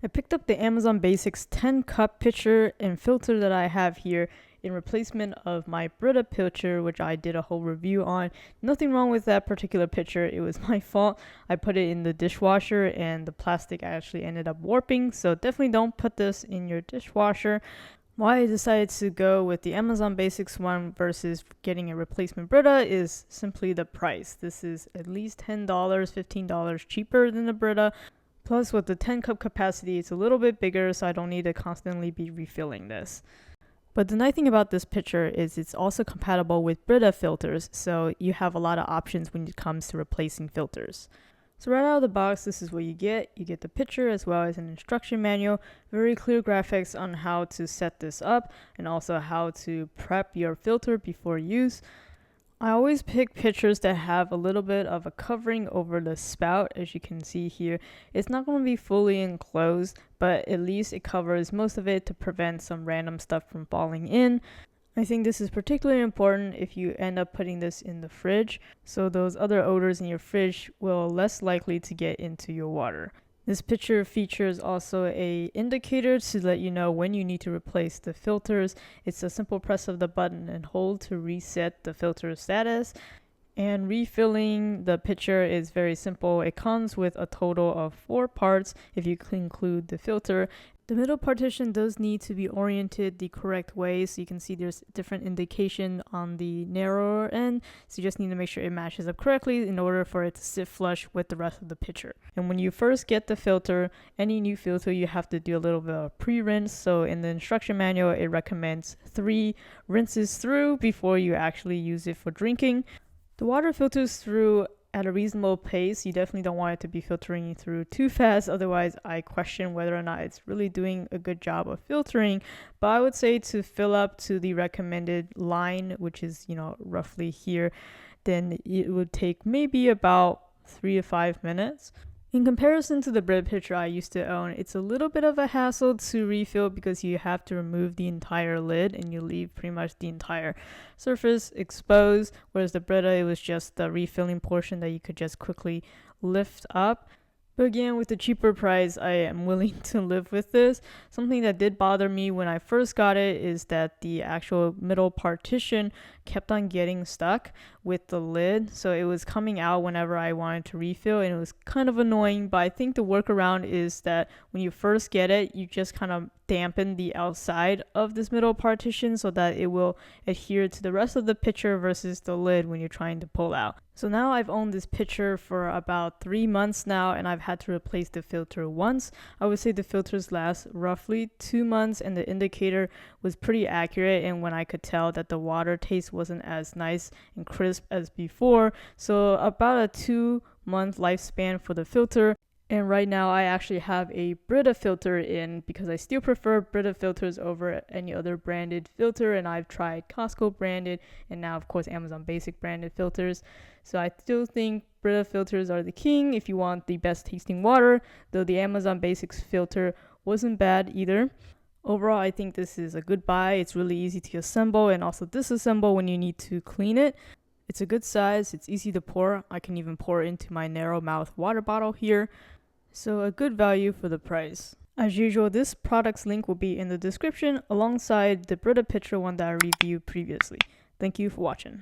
I picked up the Amazon Basics 10 cup pitcher and filter that I have here in replacement of my Brita pitcher, which I did a whole review on. Nothing wrong with that particular pitcher. It was my fault. I put it in the dishwasher and the plastic actually ended up warping. So definitely don't put this in your dishwasher. Why I decided to go with the Amazon Basics one versus getting a replacement Brita is simply the price. This is at least $10, $15 cheaper than the Brita. Plus, with the 10 cup capacity, it's a little bit bigger, so I don't need to constantly be refilling this. But the nice thing about this pitcher is it's also compatible with Brita filters, so you have a lot of options when it comes to replacing filters. So right out of the box, this is what you get. You get the pitcher as well as an instruction manual, very clear graphics on how to set this up, and also how to prep your filter before use. I always pick pitchers that have a little bit of a covering over the spout. As you can see here, it's not going to be fully enclosed, but at least it covers most of it to prevent some random stuff from falling in. I think this is particularly important if you end up putting this in the fridge, so those other odors in your fridge will less likely to get into your water. This pitcher features also a indicator to let you know when you need to replace the filters. It's a simple press of the button and hold to reset the filter status. And refilling the pitcher is very simple. It comes with a total of 4 parts if you include the filter. The middle partition does need to be oriented the correct way, so you can see there's different indication on the narrower end, so you just need to make sure it matches up correctly in order for it to sit flush with the rest of the pitcher. And when you first get the filter, any new filter, you have to do a little bit of pre-rinse. So in the instruction manual, it recommends 3 rinses through before you actually use it for drinking. The water filters through at a reasonable pace. You definitely don't want it to be filtering through too fast, otherwise I question whether or not it's really doing a good job of filtering. But I would say to fill up to the recommended line, which is, roughly here, then it would take maybe about 3 to 5 minutes. In comparison to the Brita pitcher I used to own, it's a little bit of a hassle to refill because you have to remove the entire lid and you leave pretty much the entire surface exposed, whereas the Brita, it was just the refilling portion that you could just quickly lift up. But again, with the cheaper price, I am willing to live with this. Something that did bother me when I first got it is that the actual middle partition kept on getting stuck with the lid. So it was coming out whenever I wanted to refill, and it was kind of annoying. But I think the workaround is that when you first get it, you just kind of dampen the outside of this middle partition so that it will adhere to the rest of the pitcher versus the lid when you're trying to pull out. So now I've owned this pitcher for about 3 months now, and I've had to replace the filter once. I would say the filters last roughly 2 months, and the indicator was pretty accurate, and when I could tell that the water taste wasn't as nice and crisp as before. So about a 2-month lifespan for the filter. And right now I actually have a Brita filter in because I still prefer Brita filters over any other branded filter, and I've tried Costco branded and now of course Amazon Basic branded filters. So I still think Brita filters are the king if you want the best tasting water, though the Amazon Basics filter wasn't bad either. Overall, I think this is a good buy. It's really easy to assemble and also disassemble when you need to clean it. It's a good size, it's easy to pour. I can even pour into my narrow mouth water bottle here. So a good value for the price. As usual, this product's link will be in the description alongside the Brita pitcher one that I reviewed previously. Thank you for watching.